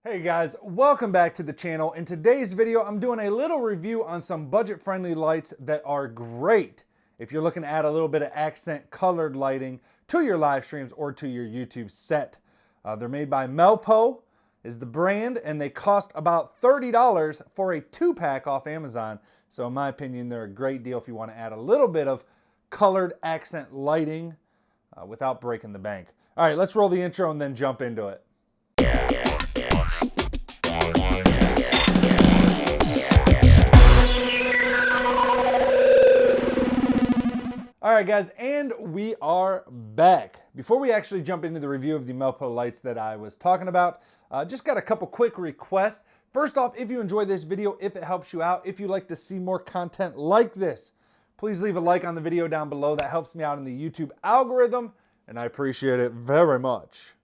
Hey guys, welcome back to the channel. In today's video, I'm doing a little review on some budget-friendly lights that are great if you're looking to add a little bit of accent colored lighting to your live streams or to your YouTube set. They're made by Melpo is the brand, and they cost about $30 for a 2-pack off Amazon. So in my opinion, they're a great deal if you want to add a little bit of colored accent lighting without breaking the bank. All right, let's roll the intro and then jump into it. All right guys, and we are back. Before we actually jump into the review of the Melpo lights that I was talking about, just got a couple quick requests. First off, if you enjoyed this video, if it helps you out, if you'd like to see more content like this, please leave a like on the video down below. That helps me out in the YouTube algorithm, and I appreciate it very much.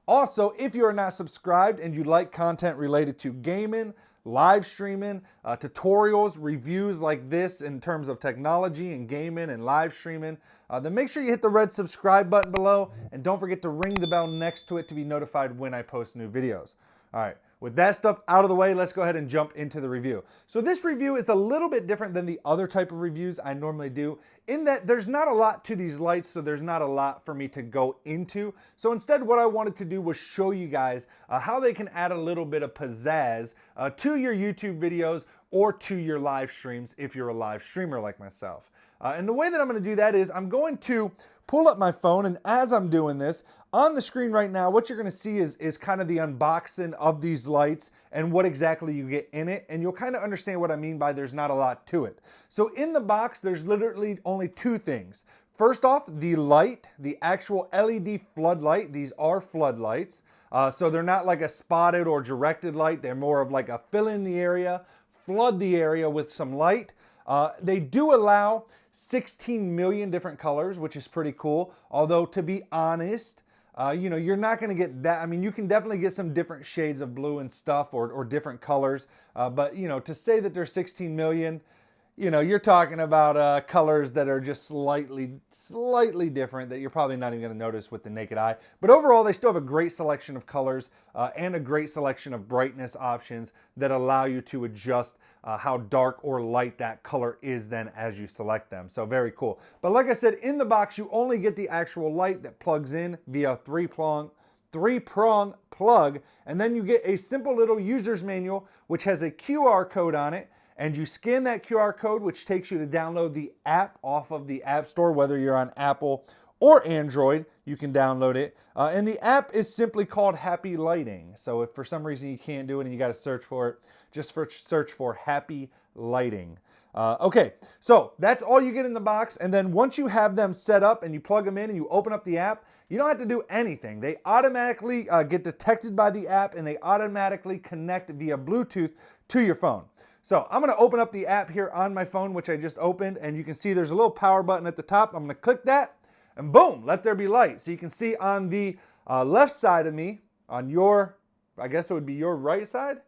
Also, if you are not subscribed and you like content related to gaming, live streaming, tutorials, reviews like this in terms of technology and gaming and live streaming, then make sure you hit the red subscribe button below and don't forget to ring the bell next to it to be notified when I post new videos. All right, with that stuff out of the way, let's go ahead and jump into the review. So this review is a little bit different than the other type of reviews I normally do in that there's not a lot to these lights, so there's not a lot for me to go into. So instead, what I wanted to do was show you guys how they can add a little bit of pizzazz to your YouTube videos or to your live streams if you're a live streamer like myself. And the way that I'm going to do that is I'm going to pull up my phone, and as I'm doing this, on the screen right now, what you're going to see is kind of the unboxing of these lights and what exactly you get in it, and you'll kind of understand what I mean by there's not a lot to it. So in the box, there's literally only two things. First off, the light, the actual LED floodlight. These are floodlights, so they're not like a spotted or directed light. They're more of like a fill in the area, flood the area with some light. They do allow 16 million different colors, which is pretty cool. Although, to be honest, you know, you're not going to get that. I mean, you can definitely get some different shades of blue and stuff, or different colors. But, you know, to say that there's 16 million, you know, you're talking about colors that are just slightly different that you're probably not even going to notice with the naked eye. But overall, they still have a great selection of colors and a great selection of brightness options that allow you to adjust how dark or light that color is then as you select them. So very cool. But like I said, in the box, you only get the actual light that plugs in via three-prong plug, and then you get a simple little user's manual which has a QR code on it. And you scan that QR code, which takes you to download the app off of the App Store, whether you're on Apple or Android, you can download it. And the app is simply called Happy Lighting. So if for some reason you can't do it and you got to search for it, just search for Happy Lighting. Okay, so that's all you get in the box. And then once you have them set up and you plug them in and you open up the app, you don't have to do anything. They automatically get detected by the app, and they automatically connect via Bluetooth to your phone. So I'm going to open up the app here on my phone, which I just opened, and you can see there's a little power button at the top. I'm going to click that, and boom, let there be light. So you can see on the left side of me, on your, I guess it would be your right side,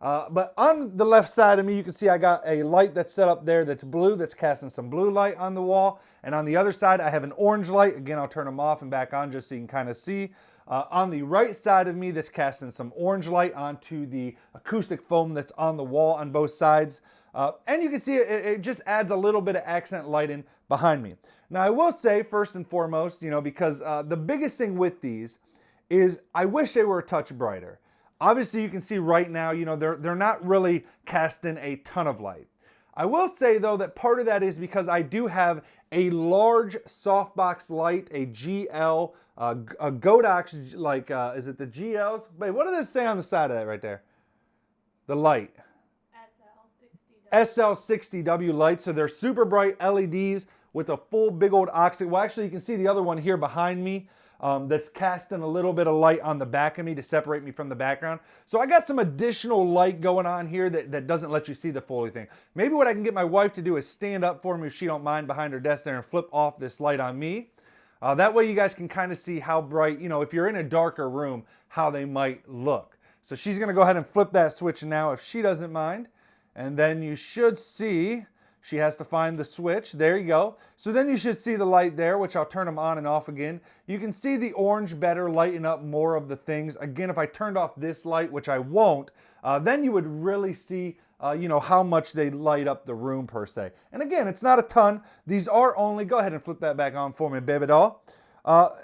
but on the left side of me, you can see I got a light that's set up there that's blue, that's casting some blue light on the wall. And on the other side, I have an orange light. Again, I'll turn them off and back on just so you can kind of see. On the right side of me, that's casting some orange light onto the acoustic foam that's on the wall on both sides. And you can see it just adds a little bit of accent lighting behind me. Now, I will say, first and foremost, you know, because the biggest thing with these is I wish they were a touch brighter. Obviously, you can see right now, you know, they're not really casting a ton of light. I will say, though, that part of that is because I do have a large softbox light, a GL, a Godox, like, is it the GLs? Wait, what does it say on the side of that right there? The light. SL60W lights. So they're super bright LEDs with a full big old oxy. Well, actually, you can see the other one here behind me. That's casting a little bit of light on the back of me to separate me from the background. So I got some additional light going on here that doesn't let you see the fully thing. Maybe what I can get my wife to do is stand up for me if she don't mind behind her desk there and flip off this light on me. That way you guys can kind of see how bright, you know, if you're in a darker room, how they might look. So she's going to go ahead and flip that switch now if she doesn't mind. And then you should see She has to find the switch. There you go. So then you should see the light there, which I'll turn them on and off again. You can see the orange better lighten up more of the things. Again, if I turned off this light, which I won't, then you would really see you know, how much they light up the room per se. And again, it's not a ton. These are only, go ahead and flip that back on for me, baby doll.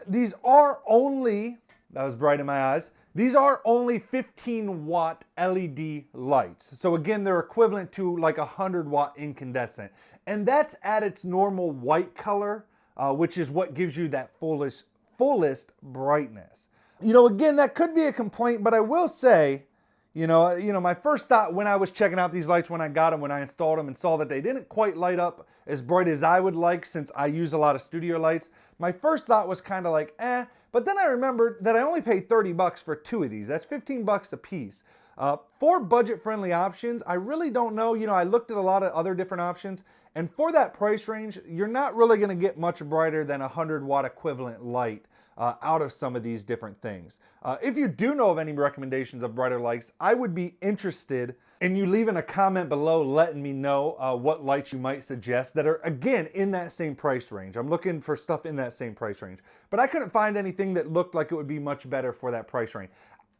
These are only, that was bright in my eyes, these are only 15 watt LED lights. So again, they're equivalent to like a 100 watt incandescent. And that's at its normal white color, which is what gives you that fullest brightness. You know, again, that could be a complaint, but I will say, you know, my first thought when I was checking out these lights, when I got them, when I installed them and saw that they didn't quite light up as bright as I would like, since I use a lot of studio lights, my first thought was kind of like, eh. But then I remembered that I only paid 30 bucks for 2 of these. That's 15 bucks a piece. For budget-friendly options, I really don't know. You know, I looked at a lot of other different options, and for that price range, you're not really going to get much brighter than a 100 watt equivalent light out of some of these different things. If you do know of any recommendations of brighter lights, I would be interested in you leaving a comment below letting me know what lights you might suggest that are, again, in that same price range. I'm looking for stuff in that same price range. But I couldn't find anything that looked like it would be much better for that price range.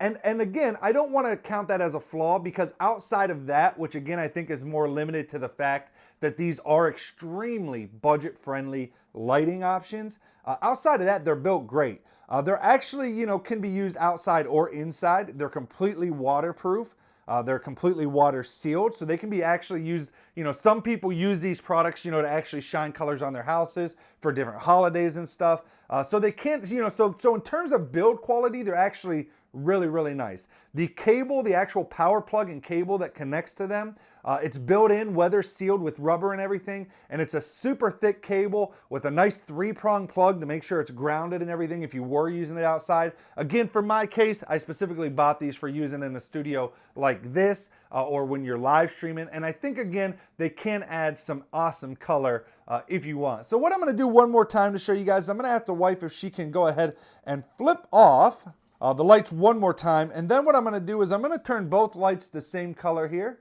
And again, I don't want to count that as a flaw, because outside of that, which again I think is more limited to the fact that these are extremely budget-friendly lighting options, outside of that, they're built great. They're actually, you know, can be used outside or inside. They're completely waterproof. They're completely water sealed, so they can be actually used, you know, some people use these products, you know, to actually shine colors on their houses for different holidays and stuff. So they can't, you know, so in terms of build quality, they're actually really nice. The cable, the actual power plug and cable that connects to them, it's built in, weather sealed with rubber and everything, and it's a super thick cable with a nice 3-prong plug to make sure it's grounded and everything if you were using it outside. Again, for my case, I specifically bought these for using in a studio like this, or when you're live streaming, and I think again they can add some awesome color if you want. So what I'm going to do one more time to show you guys, I'm going to ask the wife if she can go ahead and flip off the lights one more time, and then what I'm going to do is I'm going to turn both lights the same color here,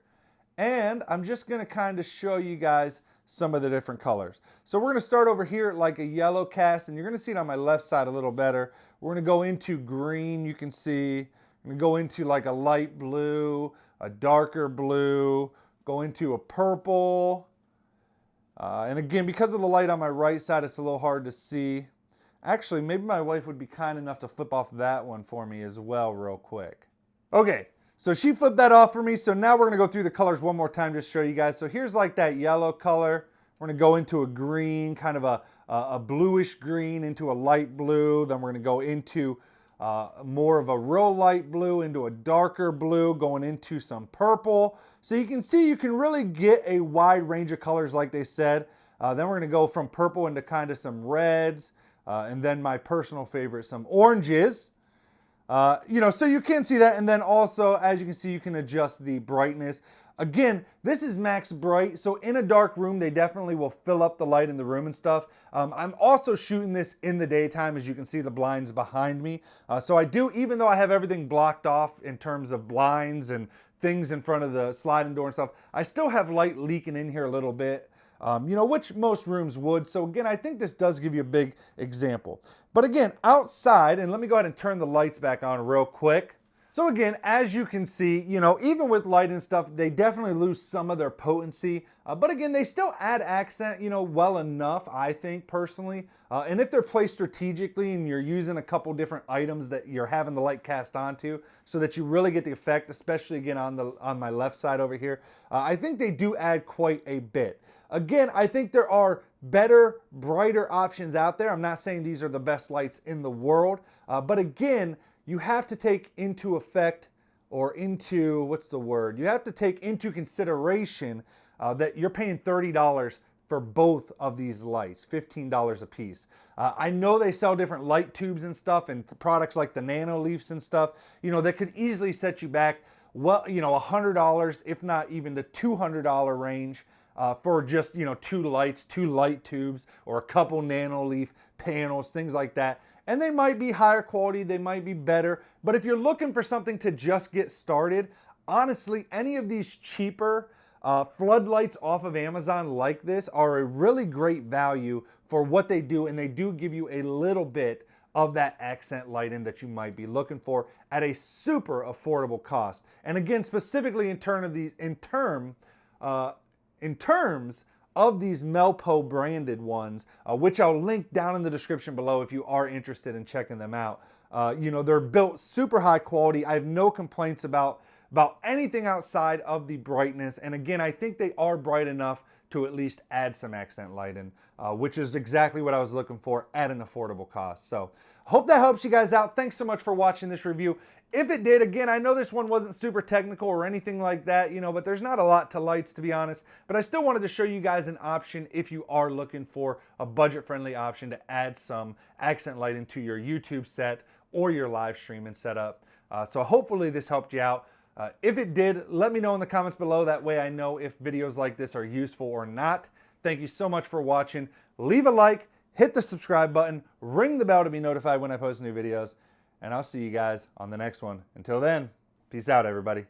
and I'm just going to kind of show you guys some of the different colors. So we're going to start over here at like a yellow cast, and you're going to see it on my left side a little better. We're going to go into green, you can see. I'm going to go into like a light blue, a darker blue, go into a purple. And again, because of the light on my right side, it's a little hard to see. Actually, maybe my wife would be kind enough to flip off that one for me as well real quick. Okay, so she flipped that off for me. So now we're gonna go through the colors one more time just to show you guys. So here's like that yellow color. We're gonna go into a green, kind of a bluish green into a light blue. Then we're gonna go into more of a real light blue into a darker blue, going into some purple. So you can see you can really get a wide range of colors like they said. Then we're gonna go from purple into kind of some reds. And then my personal favorite, some oranges. You know, so you can see that. And then also, as you can see, you can adjust the brightness. Again, this is max bright. So in a dark room, they definitely will fill up the light in the room and stuff. I'm also shooting this in the daytime, as you can see the blinds behind me. So I do, even though I have everything blocked off in terms of blinds and things in front of the sliding door and stuff, I still have light leaking in here a little bit. You know, which most rooms would. So again, I think this does give you a big example. But again, outside, and let me go ahead and turn the lights back on real quick. So again, as you can see, you know, even with light and stuff, they definitely lose some of their potency. But again, they still add accent, you know, well enough, I think, personally. And if they're placed strategically and you're using a couple different items that you're having the light cast onto so that you really get the effect, especially again on my left side over here, I think they do add quite a bit. Again, I think there are better, brighter options out there. I'm not saying these are the best lights in the world, but again, you have to take into effect, or into, what's the word? You have to take into consideration that you're paying $30 for both of these lights, $15 a piece. I know they sell different light tubes and stuff, and products like the nano leafs and stuff, you know, that could easily set you back, well, you know, $100, if not even the $200 range. For just, you know, 2 lights, 2 light tubes, or a couple nano leaf panels, things like that. And they might be higher quality, they might be better, but if you're looking for something to just get started, honestly, any of these cheaper Floodlights off of Amazon like this are a really great value for what they do, and they do give you a little bit of that accent lighting that you might be looking for at a super affordable cost. And again, specifically in terms of these Melpo branded ones, which I'll link down in the description below if you are interested in checking them out. You know, they're built super high quality. I have no complaints about anything outside of the brightness. And again, I think they are bright enough to at least add some accent lighting, which is exactly what I was looking for at an affordable cost. So hope that helps you guys out. Thanks so much for watching this review. If it did, again, I know this one wasn't super technical or anything like that, you know, but there's not a lot to lights, to be honest. But I still wanted to show you guys an option if you are looking for a budget-friendly option to add some accent lighting to your YouTube set or your live streaming setup. So hopefully this helped you out. If it did, let me know in the comments below. That way I know if videos like this are useful or not. Thank you so much for watching. Leave a like, hit the subscribe button, ring the bell to be notified when I post new videos, and I'll see you guys on the next one. Until then, peace out, everybody.